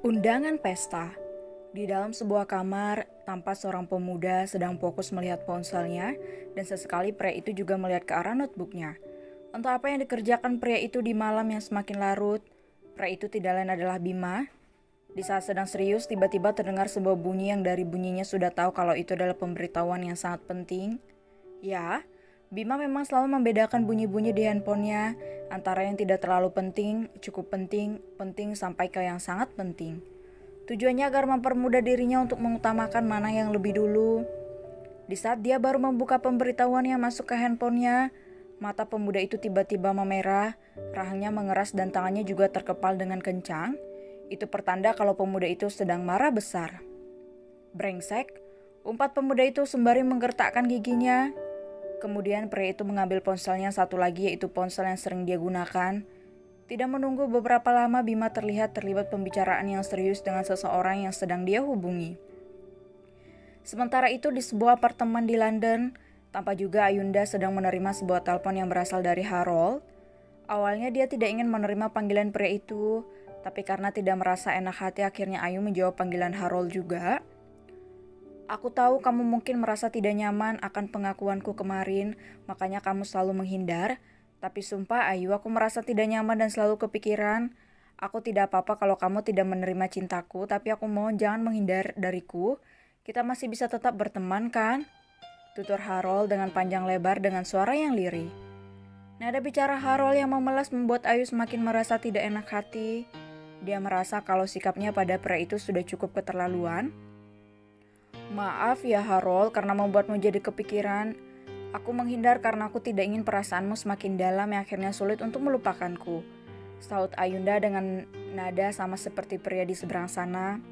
Undangan pesta. Di dalam sebuah kamar, tampak seorang pemuda sedang fokus melihat ponselnya dan sesekali pria itu juga melihat ke arah notebooknya. Entah apa yang dikerjakan pria itu di malam yang semakin larut. Pria itu tidak lain adalah Bima. Di saat sedang serius, tiba-tiba terdengar sebuah bunyi yang dari bunyinya sudah tahu kalau itu adalah pemberitahuan yang sangat penting. Ya, Bima memang selalu membedakan bunyi-bunyi di handphonenya antara yang tidak terlalu penting, cukup penting, penting sampai ke yang sangat penting. Tujuannya agar mempermudah dirinya untuk mengutamakan mana yang lebih dulu. Di saat dia baru membuka pemberitahuan yang masuk ke handphonenya, mata pemuda itu tiba-tiba memerah, rahangnya mengeras dan tangannya juga terkepal dengan kencang. Itu pertanda kalau pemuda itu sedang marah besar. Brengsek, umpat pemuda itu sembari menggertakkan giginya. Kemudian pria itu mengambil ponselnya satu lagi, yaitu ponsel yang sering dia gunakan. Tidak menunggu beberapa lama, Bima terlihat terlibat pembicaraan yang serius dengan seseorang yang sedang dia hubungi. Sementara itu di sebuah apartemen di London, tampak juga Ayunda sedang menerima sebuah telepon yang berasal dari Harold. Awalnya dia tidak ingin menerima panggilan pria itu, tapi karena tidak merasa enak hati akhirnya Ayu menjawab panggilan Harold juga. Aku tahu kamu mungkin merasa tidak nyaman akan pengakuanku kemarin, makanya kamu selalu menghindar. Tapi sumpah Ayu, aku merasa tidak nyaman dan selalu kepikiran. Aku tidak apa-apa kalau kamu tidak menerima cintaku, tapi aku mohon jangan menghindar dariku. Kita masih bisa tetap berteman kan? Tutur Harold dengan panjang lebar dengan suara yang lirih. Nada bicara Harold yang memelas membuat Ayu semakin merasa tidak enak hati. Dia merasa kalau sikapnya pada pria itu sudah cukup keterlaluan. Maaf ya Harold karena membuatmu jadi kepikiran. Aku menghindar karena aku tidak ingin perasaanmu semakin dalam yang akhirnya sulit untuk melupakanku. Saut Ayunda dengan nada sama seperti pria di seberang sana.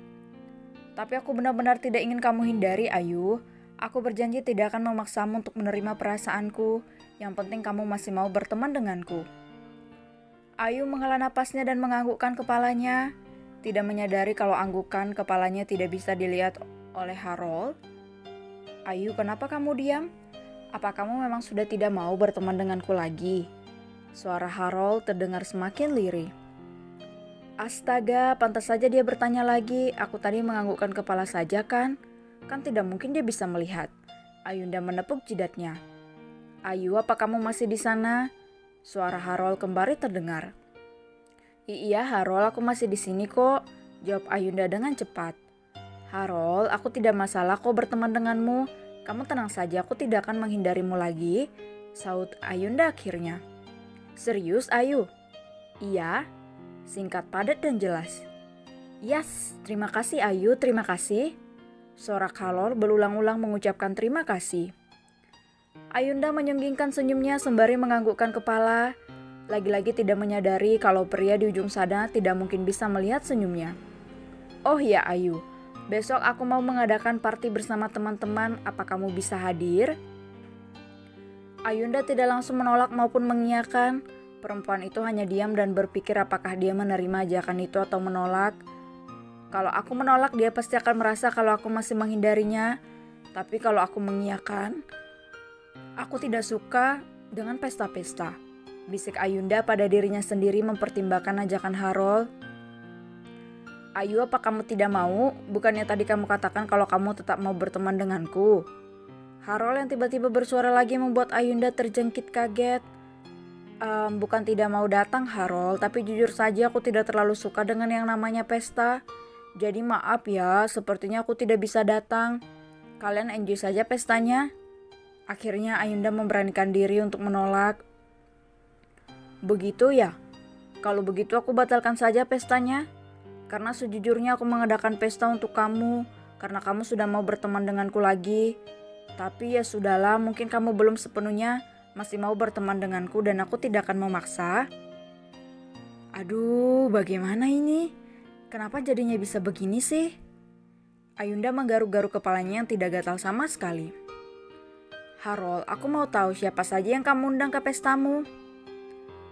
Tapi aku benar-benar tidak ingin kamu hindari, Ayu. Aku berjanji tidak akan memaksamu untuk menerima perasaanku. Yang penting kamu masih mau berteman denganku. Ayu menghela napasnya dan menganggukkan kepalanya. Tidak menyadari kalau anggukan kepalanya tidak bisa dilihat oleh Harold. Ayu, kenapa kamu diam? Apa kamu memang sudah tidak mau berteman denganku lagi? Suara Harold terdengar semakin lirih. Astaga, pantas saja dia bertanya lagi. Aku tadi menganggukkan kepala saja kan? Kan tidak mungkin dia bisa melihat. Ayunda menepuk jidatnya. Ayu, apa kamu masih di sana? Suara Harold kembali terdengar. Iya Harold, aku masih di sini kok. Jawab Ayunda dengan cepat. Harold, aku tidak masalah kok berteman denganmu. Kamu tenang saja, aku tidak akan menghindarimu lagi, saut Ayunda akhirnya. Serius, Ayu? Iya, singkat, padat, dan jelas. Yes, terima kasih Ayu, terima kasih. Sorak Harold berulang-ulang mengucapkan terima kasih. Ayunda menyunggingkan senyumnya sembari menganggukkan kepala. Lagi-lagi tidak menyadari kalau pria di ujung sana tidak mungkin bisa melihat senyumnya. Oh ya Ayu, besok aku mau mengadakan party bersama teman-teman, apa kamu bisa hadir? Ayunda tidak langsung menolak maupun mengiyakan. Perempuan itu hanya diam dan berpikir apakah dia menerima ajakan itu atau menolak. Kalau aku menolak, dia pasti akan merasa kalau aku masih menghindarinya. Tapi kalau aku mengiyakan, aku tidak suka dengan pesta-pesta. Bisik Ayunda pada dirinya sendiri mempertimbangkan ajakan Harold. Ayu, apa kamu tidak mau? Bukannya tadi kamu katakan kalau kamu tetap mau berteman denganku? Harold yang tiba-tiba bersuara lagi membuat Ayunda terjengkit kaget. Bukan tidak mau datang Harold, tapi jujur saja aku tidak terlalu suka dengan yang namanya pesta. Jadi maaf ya, sepertinya aku tidak bisa datang. Kalian enjoy saja pestanya. Akhirnya Ayunda memberanikan diri untuk menolak. Begitu ya? Kalau begitu aku batalkan saja pestanya. Karena sejujurnya aku mengadakan pesta untuk kamu, karena kamu sudah mau berteman denganku lagi. Tapi ya sudahlah, mungkin kamu belum sepenuhnya masih mau berteman denganku dan aku tidak akan memaksa. Aduh, bagaimana ini? Kenapa jadinya bisa begini sih? Ayunda menggaruk-garuk kepalanya yang tidak gatal sama sekali. Harold, aku mau tahu siapa saja yang kamu undang ke pestamu.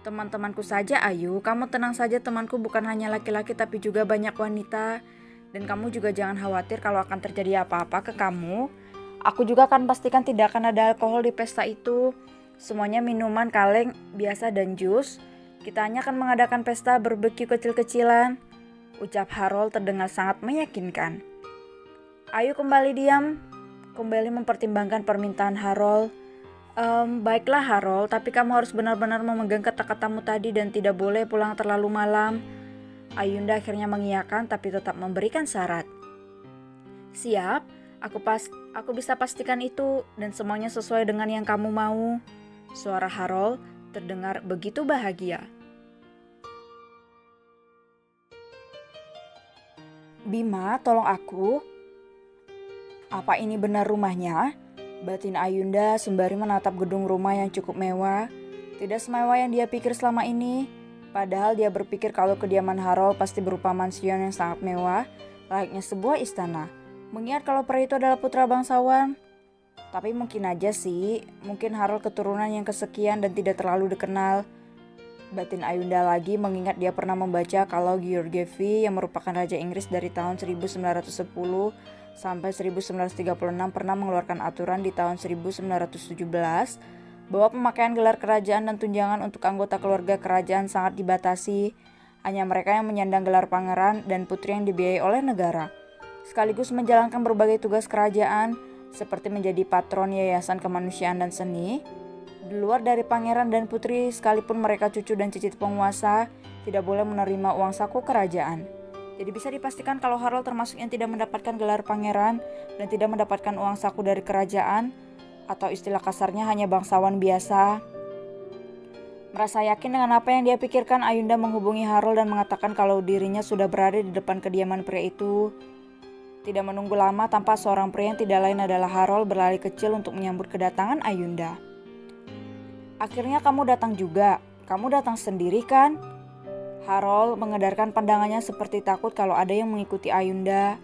Teman-temanku saja, Ayu. Kamu tenang saja, temanku bukan hanya laki-laki tapi juga banyak wanita. Dan kamu juga jangan khawatir kalau akan terjadi apa-apa ke kamu. Aku juga akan pastikan tidak akan ada alkohol di pesta itu. Semuanya minuman kaleng, biasa dan jus. Kita hanya akan mengadakan pesta barbeque kecil-kecilan. Ucap Harold terdengar sangat meyakinkan. Ayu kembali diam. Kembali mempertimbangkan permintaan Harold. Baiklah Harold, tapi kamu harus benar-benar memegang kata-katamu tadi dan tidak boleh pulang terlalu malam. Ayunda akhirnya mengiyakan tapi tetap memberikan syarat. Siap, aku bisa pastikan itu dan semuanya sesuai dengan yang kamu mau. Suara Harold terdengar begitu bahagia. Bima, tolong aku. Apa ini benar rumahnya? Batin Ayunda sembari menatap gedung rumah yang cukup mewah. Tidak semewah yang dia pikir selama ini. Padahal dia berpikir kalau kediaman Harold pasti berupa mansion yang sangat mewah, layaknya sebuah istana. Mengingat kalau pria itu adalah putra bangsawan. Tapi mungkin aja sih, mungkin Harold keturunan yang kesekian dan tidak terlalu dikenal. Batin Ayunda lagi mengingat dia pernah membaca kalau George yang merupakan Raja Inggris dari tahun 1910 sampai 1936 pernah mengeluarkan aturan di tahun 1917 bahwa pemakaian gelar kerajaan dan tunjangan untuk anggota keluarga kerajaan sangat dibatasi. Hanya mereka yang menyandang gelar pangeran dan putri yang dibiayai oleh negara, sekaligus menjalankan berbagai tugas kerajaan seperti menjadi patron yayasan kemanusiaan dan seni. Di luar dari pangeran dan putri, sekalipun mereka cucu dan cicit penguasa, tidak boleh menerima uang saku kerajaan. Jadi bisa dipastikan kalau Harold termasuk yang tidak mendapatkan gelar pangeran dan tidak mendapatkan uang saku dari kerajaan, atau istilah kasarnya hanya bangsawan biasa. Merasa yakin dengan apa yang dia pikirkan, Ayunda menghubungi Harold dan mengatakan kalau dirinya sudah berada di depan kediaman pria itu. Tidak menunggu lama, tanpa seorang pria yang tidak lain adalah Harold berlari kecil untuk menyambut kedatangan Ayunda. Akhirnya kamu datang juga. Kamu datang sendiri kan? Harold mengedarkan pandangannya seperti takut kalau ada yang mengikuti Ayunda.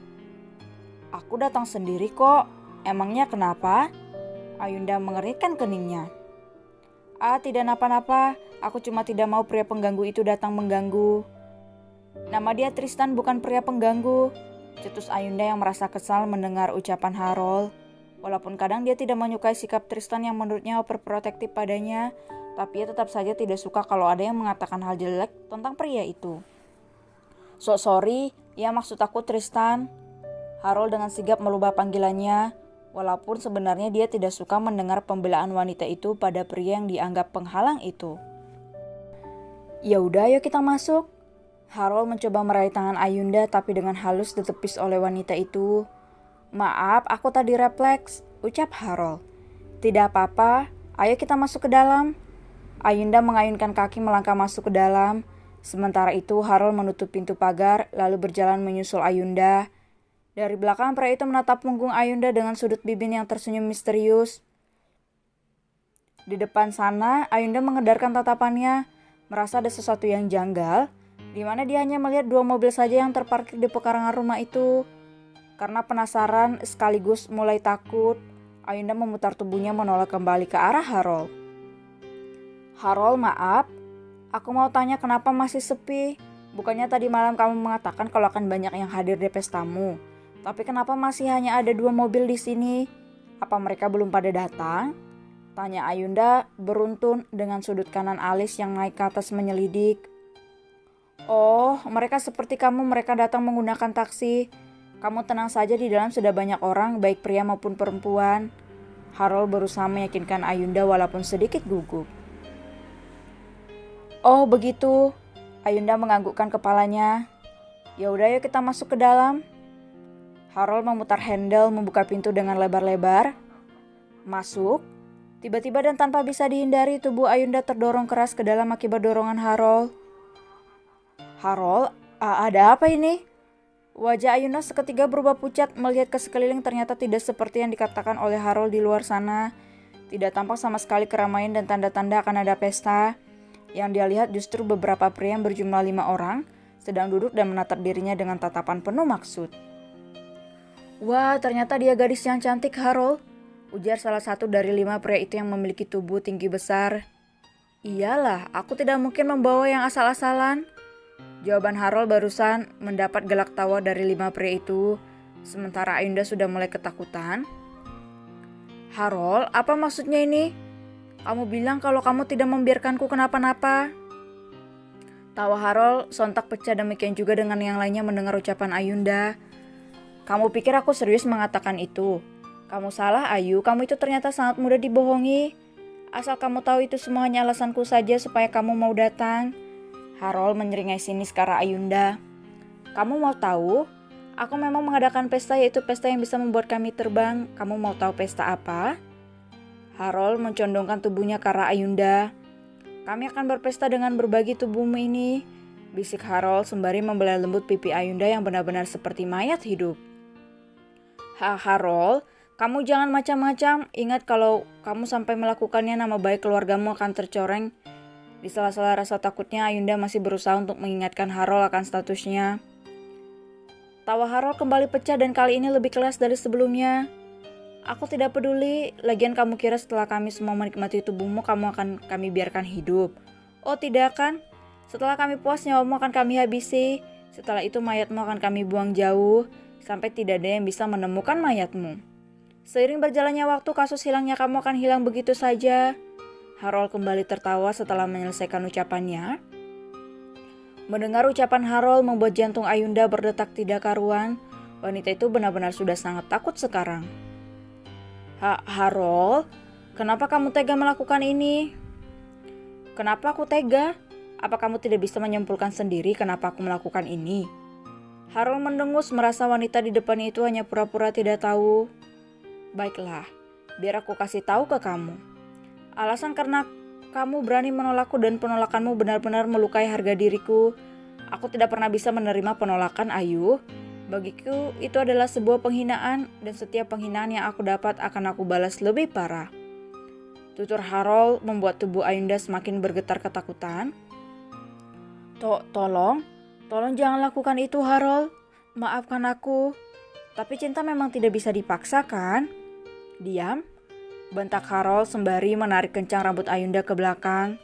Aku datang sendiri kok. Emangnya kenapa? Ayunda mengeritkan keningnya. Tidak napa-napa. Aku cuma tidak mau pria pengganggu itu datang mengganggu. Nama dia Tristan, bukan pria pengganggu. Cetus Ayunda yang merasa kesal mendengar ucapan Harold. Walaupun kadang dia tidak menyukai sikap Tristan yang menurutnya overprotektif padanya, tapi ia tetap saja tidak suka kalau ada yang mengatakan hal jelek tentang pria itu. Sorry, ya maksud aku Tristan. Harold dengan sigap merubah panggilannya, walaupun sebenarnya dia tidak suka mendengar pembelaan wanita itu pada pria yang dianggap penghalang itu. Ya udah, ayo kita masuk. Harold mencoba meraih tangan Ayunda tapi dengan halus ditepis oleh wanita itu. Maaf, aku tadi refleks, ucap Harold. Tidak apa-apa, ayo kita masuk ke dalam. Ayunda mengayunkan kaki melangkah masuk ke dalam. Sementara itu Harold menutup pintu pagar lalu berjalan menyusul Ayunda. Dari belakang pria itu menatap punggung Ayunda dengan sudut bibir yang tersenyum misterius. Di depan sana Ayunda mengedarkan tatapannya, merasa ada sesuatu yang janggal, di mana dia hanya melihat 2 mobil saja yang terparkir di pekarangan rumah itu. Karena penasaran sekaligus mulai takut, Ayunda memutar tubuhnya menoleh kembali ke arah Harold. Harold, maaf, aku mau tanya kenapa masih sepi? Bukannya tadi malam kamu mengatakan kalau akan banyak yang hadir di pestamu, tapi kenapa masih hanya ada 2 mobil di sini? Apa mereka belum pada datang? Tanya Ayunda beruntun dengan sudut kanan alis yang naik ke atas menyelidik. Oh, mereka seperti kamu, mereka datang menggunakan taksi. Kamu tenang saja, di dalam sudah banyak orang, baik pria maupun perempuan. Harold berusaha meyakinkan Ayunda walaupun sedikit gugup. Oh begitu, Ayunda menganggukkan kepalanya. Ya udah, yuk kita masuk ke dalam. Harold memutar handle membuka pintu dengan lebar-lebar. Masuk. Tiba-tiba dan tanpa bisa dihindari, tubuh Ayunda terdorong keras ke dalam akibat dorongan Harold. Harold, ada apa ini? Wajah Ayunda seketika berubah pucat melihat ke sekeliling, ternyata tidak seperti yang dikatakan oleh Harold di luar sana. Tidak tampak sama sekali keramaian dan tanda-tanda akan ada pesta. Yang dia lihat justru beberapa pria yang berjumlah 5 orang sedang duduk dan menatap dirinya dengan tatapan penuh maksud. Wah, ternyata dia gadis yang cantik, Harold, ujar salah satu dari 5 pria itu yang memiliki tubuh tinggi besar. Iyalah, aku tidak mungkin membawa yang asal-asalan. Jawaban Harold barusan mendapat gelak tawa dari 5 pria itu, sementara Ayunda sudah mulai ketakutan. Harold, apa maksudnya ini? Kamu bilang kalau kamu tidak membiarkanku kenapa-napa. Tawa Harold sontak pecah, demikian juga dengan yang lainnya mendengar ucapan Ayunda. Kamu pikir aku serius mengatakan itu? Kamu salah, Ayu. Kamu itu ternyata sangat mudah dibohongi. Asal kamu tahu itu semua hanya alasanku saja supaya kamu mau datang. Harold menyeringai sinis ke arah Ayunda. Kamu mau tahu? Aku memang mengadakan pesta, yaitu pesta yang bisa membuat kami terbang. Kamu mau tahu pesta apa? Harold mencondongkan tubuhnya ke arah Ayunda. Kami akan berpesta dengan berbagi tubuhmu ini, bisik Harold sembari membelai lembut pipi Ayunda yang benar-benar seperti mayat hidup. Harold, kamu jangan macam-macam. Ingat kalau kamu sampai melakukannya, nama baik keluargamu akan tercoreng. Di sela-sela rasa takutnya, Ayunda masih berusaha untuk mengingatkan Harold akan statusnya. Tawa Harold kembali pecah dan kali ini lebih keras dari sebelumnya. Aku tidak peduli, lagian kamu kira setelah kami semua menikmati tubuhmu, kamu akan kami biarkan hidup. Oh tidak kan? Setelah kami puas, nyawamu akan kami habisi. Setelah itu mayatmu akan kami buang jauh, sampai tidak ada yang bisa menemukan mayatmu. Seiring berjalannya waktu, kasus hilangnya kamu akan hilang begitu saja. Harold kembali tertawa setelah menyelesaikan ucapannya. Mendengar ucapan Harold membuat jantung Ayunda berdetak tidak karuan. Wanita itu benar-benar sudah sangat takut sekarang. Harold, kenapa kamu tega melakukan ini? Kenapa aku tega? Apa kamu tidak bisa menyimpulkan sendiri kenapa aku melakukan ini? Harold mendengus, merasa wanita di depannya itu hanya pura-pura tidak tahu. Baiklah, biar aku kasih tahu ke kamu. Alasan karena kamu berani menolakku dan penolakanmu benar-benar melukai harga diriku. Aku tidak pernah bisa menerima penolakan, Ayu. Bagiku itu adalah sebuah penghinaan, dan setiap penghinaan yang aku dapat akan aku balas lebih parah. Tutur Harold membuat tubuh Ayunda semakin bergetar ketakutan. Tolong jangan lakukan itu, Harold. Maafkan aku. Tapi cinta memang tidak bisa dipaksa, kan? Diam, bentak Harold sembari menarik kencang rambut Ayunda ke belakang.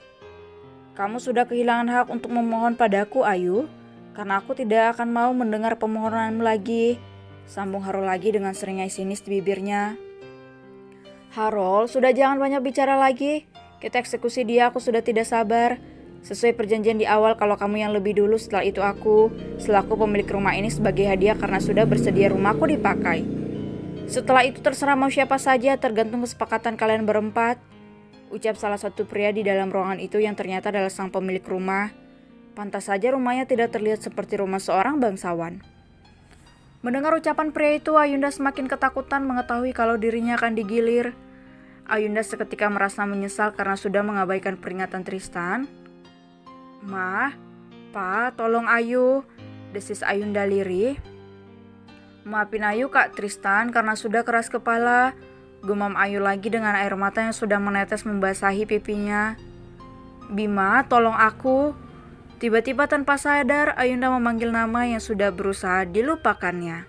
Kamu sudah kehilangan hak untuk memohon padaku, Ayu. Karena aku tidak akan mau mendengar permohonanmu lagi, sambung Harold lagi dengan seringai sinis di bibirnya. Harold, sudah jangan banyak bicara lagi. Kita eksekusi dia, aku sudah tidak sabar. Sesuai perjanjian di awal, kalau kamu yang lebih dulu, setelah itu aku, selaku pemilik rumah ini sebagai hadiah karena sudah bersedia rumahku dipakai. Setelah itu terserah mau siapa saja, tergantung kesepakatan kalian berempat. Ucap salah satu pria di dalam ruangan itu yang ternyata adalah sang pemilik rumah. Pantas saja rumahnya tidak terlihat seperti rumah seorang bangsawan. Mendengar ucapan pria itu, Ayunda semakin ketakutan mengetahui kalau dirinya akan digilir. Ayunda seketika merasa menyesal karena sudah mengabaikan peringatan Tristan. Ma, Pa, tolong Ayu, desis Ayunda lirih. Maafin Ayu, Kak Tristan, karena sudah keras kepala. Gumam Ayu lagi dengan air mata yang sudah menetes membasahi pipinya. Bima, tolong aku. Tiba-tiba tanpa sadar, Ayunda memanggil nama yang sudah berusaha dilupakannya.